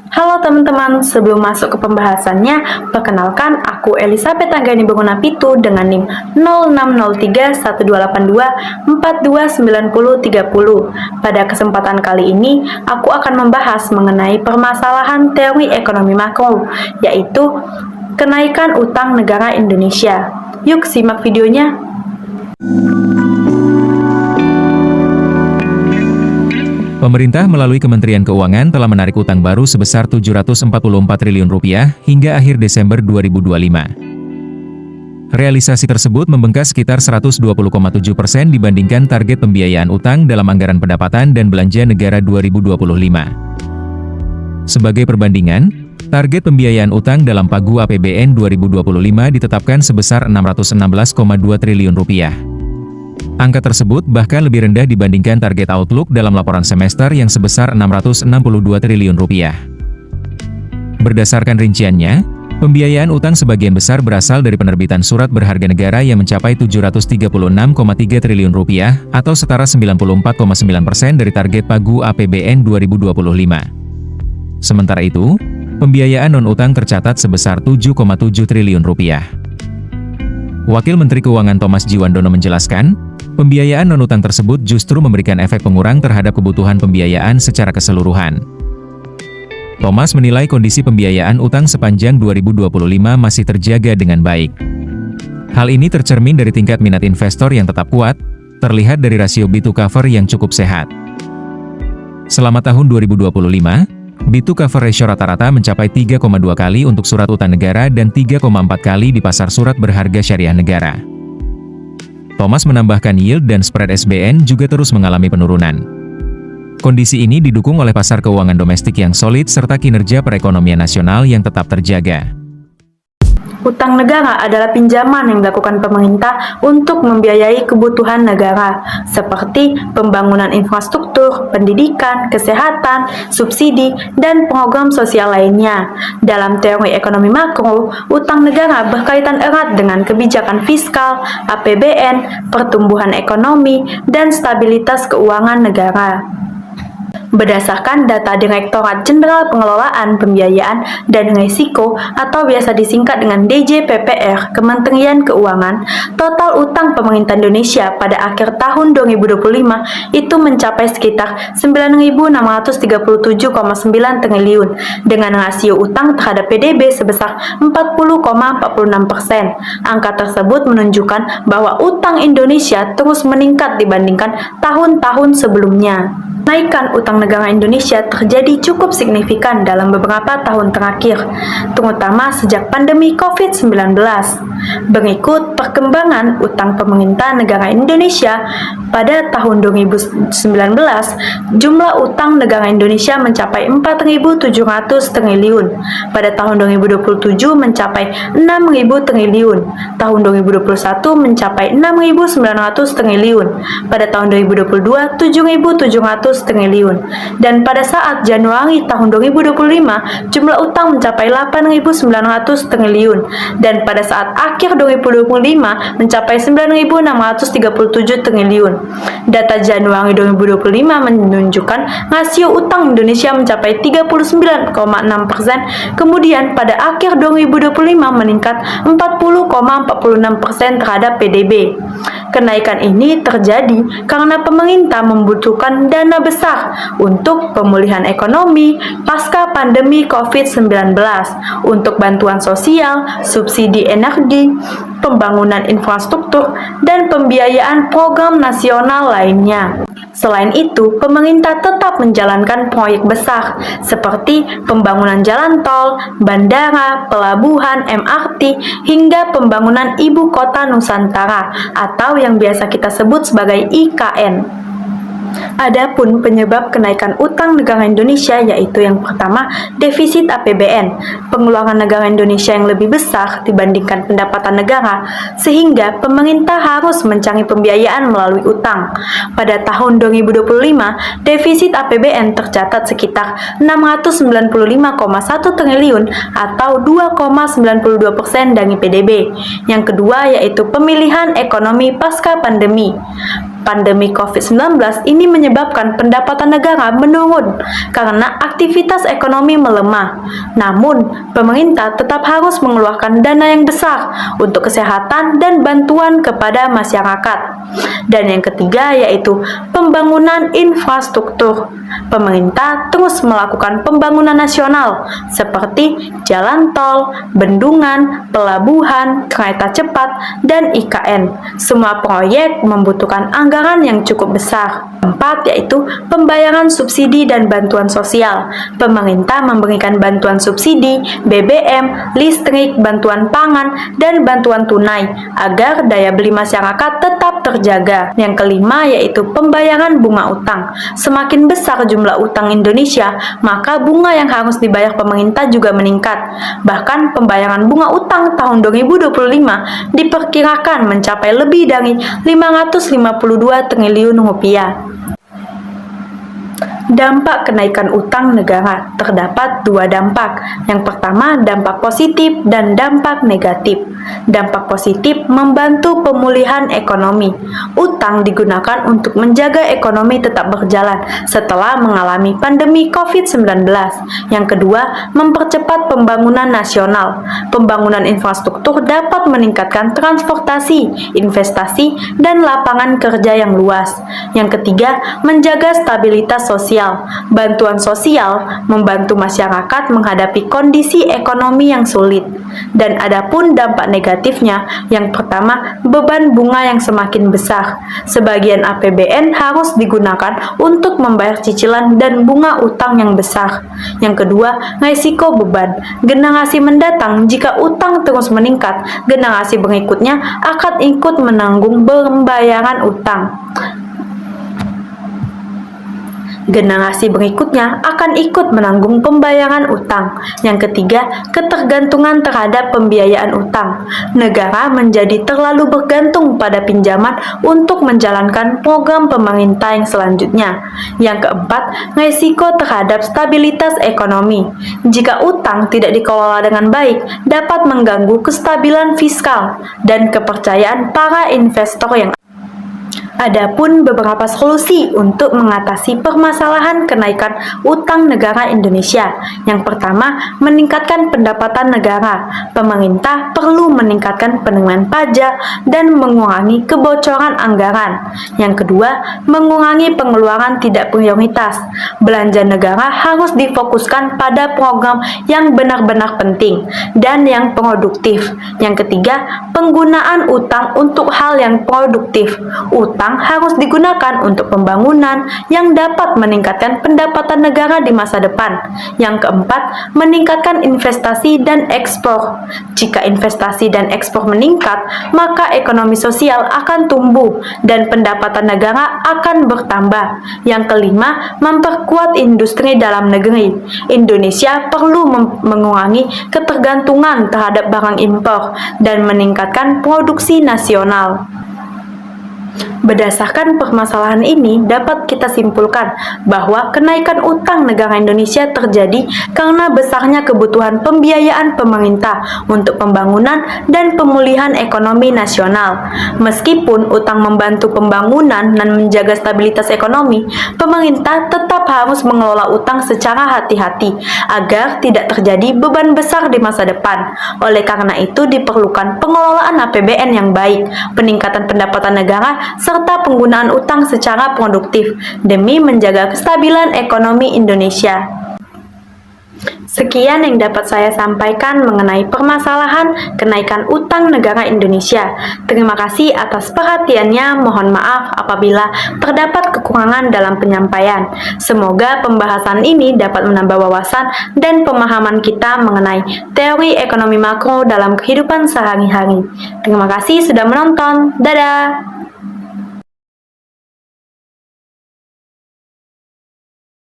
Halo teman-teman, sebelum masuk ke pembahasannya, perkenalkan aku Elizabeth Anggani Bangunapitu dengan NIM 06031282 Pada kesempatan kali ini, aku akan membahas mengenai permasalahan teori ekonomi makro, yaitu kenaikan utang negara Indonesia. Yuk simak videonya. Pemerintah melalui Kementerian Keuangan telah menarik utang baru sebesar Rp744 triliun hingga akhir Desember 2025. Realisasi tersebut membengkak sekitar 120,7% dibandingkan target pembiayaan utang dalam Anggaran Pendapatan dan Belanja Negara 2025. Sebagai perbandingan, target pembiayaan utang dalam Pagu APBN 2025 ditetapkan sebesar Rp616,2 triliun. Angka tersebut bahkan lebih rendah dibandingkan target Outlook dalam laporan semester yang sebesar Rp662 triliun. Berdasarkan rinciannya, pembiayaan utang sebagian besar berasal dari penerbitan surat berharga negara yang mencapai Rp736,3 triliun atau setara 94,9% dari target Pagu APBN 2025. Sementara itu, pembiayaan non-utang tercatat sebesar Rp7,7 triliun. Wakil Menteri Keuangan Thomas Djiwandono menjelaskan, pembiayaan non-utang tersebut justru memberikan efek pengurang terhadap kebutuhan pembiayaan secara keseluruhan. Thomas menilai kondisi pembiayaan utang sepanjang 2025 masih terjaga dengan baik. Hal ini tercermin dari tingkat minat investor yang tetap kuat, terlihat dari rasio B to cover yang cukup sehat. Selama tahun 2025, B to cover ratio rata-rata mencapai 3,2 kali untuk surat utang negara dan 3,4 kali di pasar surat berharga syariah negara. Thomas menambahkan yield dan spread SBN juga terus mengalami penurunan. Kondisi ini didukung oleh pasar keuangan domestik yang solid serta kinerja perekonomian nasional yang tetap terjaga. Utang negara adalah pinjaman yang dilakukan pemerintah untuk membiayai kebutuhan negara, seperti pembangunan infrastruktur, pendidikan, kesehatan, subsidi, dan program sosial lainnya. Dalam teori ekonomi makro, utang negara berkaitan erat dengan kebijakan fiskal, APBN, pertumbuhan ekonomi, dan stabilitas keuangan negara. Berdasarkan data Direktorat Jenderal Pengelolaan Pembiayaan dan Risiko atau biasa disingkat dengan DJPPR Kementerian Keuangan, total utang pemerintah Indonesia pada akhir tahun 2025 itu mencapai sekitar Rp9.637,9 triliun dengan rasio utang terhadap PDB sebesar 40,46%. Angka tersebut menunjukkan bahwa utang Indonesia terus meningkat dibandingkan tahun-tahun sebelumnya. Kenaikan utang negara Indonesia terjadi cukup signifikan dalam beberapa tahun terakhir, terutama sejak pandemi COVID-19. Berikut perkembangan utang pemerintah negara Indonesia pada tahun 2019, jumlah utang negara Indonesia mencapai Rp4.700 triliun, pada tahun 2027 mencapai Rp6.000 triliun, tahun 2021 mencapai Rp6.900 triliun, pada tahun 2022 Rp7.700 triliun, dan pada saat Januari tahun 2025 jumlah utang mencapai Rp8.900 triliun, dan pada saat akhir 2025 mencapai Rp9.637 triliun. Data Januari 2025 menunjukkan rasio utang Indonesia mencapai 39,6%, kemudian pada akhir 2025 meningkat 40,46% terhadap PDB. Kenaikan ini terjadi karena pemerintah membutuhkan dana besar untuk pemulihan ekonomi pasca pandemi COVID-19, untuk bantuan sosial, subsidi energi, pembangunan infrastruktur, dan pembiayaan program nasional lainnya. Selain itu, pemerintah tetap menjalankan proyek besar seperti pembangunan jalan tol, bandara, pelabuhan, MRT, hingga pembangunan ibu kota Nusantara atau yang biasa kita sebut sebagai IKN. Adapun penyebab kenaikan utang negara Indonesia yaitu yang pertama, defisit APBN, pengeluaran negara Indonesia yang lebih besar dibandingkan pendapatan negara, sehingga pemerintah harus mencari pembiayaan melalui utang. Pada tahun 2025, defisit APBN tercatat sekitar Rp695,1 triliun atau 2,92% dari PDB. Yang kedua yaitu pemilihan ekonomi pasca pandemi. Pandemi COVID-19 ini menyebabkan pendapatan negara menurun karena aktivitas ekonomi melemah. Namun, pemerintah tetap harus mengeluarkan dana yang besar untuk kesehatan dan bantuan kepada masyarakat. Dan yang ketiga yaitu pembangunan infrastruktur. Pemerintah terus melakukan pembangunan nasional seperti jalan tol, bendungan, pelabuhan, kereta cepat, dan IKN. Semua proyek membutuhkan anggaran yang cukup besar. Keempat yaitu pembayaran subsidi dan bantuan sosial. Pemerintah memberikan bantuan subsidi, BBM, listrik, bantuan pangan, dan bantuan tunai agar daya beli masyarakat tetap terjaga. Yang kelima yaitu pembayaran bunga utang. Semakin besar jumlah utang Indonesia, maka bunga yang harus dibayar pemerintah juga meningkat. Bahkan pembayaran bunga utang tahun 2025 diperkirakan mencapai lebih dari 552 triliun rupiah. Dampak kenaikan utang negara terdapat dua dampak. Yang pertama, dampak positif dan dampak negatif. Dampak positif membantu pemulihan ekonomi. Utang digunakan untuk menjaga ekonomi tetap berjalan setelah mengalami pandemi COVID-19. Yang kedua, mempercepat pembangunan nasional. Pembangunan infrastruktur dapat meningkatkan transportasi, investasi, dan lapangan kerja yang luas. Yang ketiga, menjaga stabilitas sosial. Bantuan sosial membantu masyarakat menghadapi kondisi ekonomi yang sulit. Dan adapun dampak negatifnya, yang pertama, beban bunga yang semakin besar. Sebagian APBN harus digunakan untuk membayar cicilan dan bunga utang yang besar. Yang kedua, risiko beban. Generasi mendatang jika utang terus meningkat, generasi berikutnya akan ikut menanggung pembayaran utang. Generasi berikutnya akan ikut menanggung pembayaran utang. Yang ketiga, ketergantungan terhadap pembiayaan utang. Negara menjadi terlalu bergantung pada pinjaman untuk menjalankan program pemerintah yang selanjutnya. Yang keempat, risiko terhadap stabilitas ekonomi. Jika utang tidak dikelola dengan baik, dapat mengganggu kestabilan fiskal dan kepercayaan para investor yang Adapun beberapa solusi untuk mengatasi permasalahan kenaikan utang negara Indonesia. Yang pertama, meningkatkan pendapatan negara. Pemerintah perlu meningkatkan penerimaan pajak dan mengurangi kebocoran anggaran. Yang kedua, mengurangi pengeluaran tidak prioritas. Belanja negara harus difokuskan pada program yang benar-benar penting dan yang produktif. Yang ketiga, penggunaan utang untuk hal yang produktif. Utang harus digunakan untuk pembangunan yang dapat meningkatkan pendapatan negara di masa depan. Yang keempat, meningkatkan investasi dan ekspor. Jika investasi dan ekspor meningkat, maka ekonomi sosial akan tumbuh dan pendapatan negara akan bertambah. Yang kelima, memperkuat industri dalam negeri. Indonesia perlu mengurangi ketergantungan terhadap barang impor dan meningkatkan produksi nasional. Berdasarkan permasalahan ini, dapat kita simpulkan bahwa kenaikan utang negara Indonesia terjadi karena besarnya kebutuhan pembiayaan pemerintah untuk pembangunan dan pemulihan ekonomi nasional. Meskipun utang membantu pembangunan dan menjaga stabilitas ekonomi, pemerintah tetap harus mengelola utang secara hati-hati agar tidak terjadi beban besar di masa depan. Oleh karena itu, diperlukan pengelolaan APBN yang baik, peningkatan pendapatan negara, serta penggunaan utang secara produktif demi menjaga kestabilan ekonomi Indonesia. Sekian yang dapat saya sampaikan mengenai permasalahan kenaikan utang negara Indonesia. Terima kasih atas perhatiannya. Mohon maaf apabila terdapat kekurangan dalam penyampaian. Semoga pembahasan ini dapat menambah wawasan dan pemahaman kita mengenai teori ekonomi makro dalam kehidupan sehari-hari. Terima kasih sudah menonton. Dadah!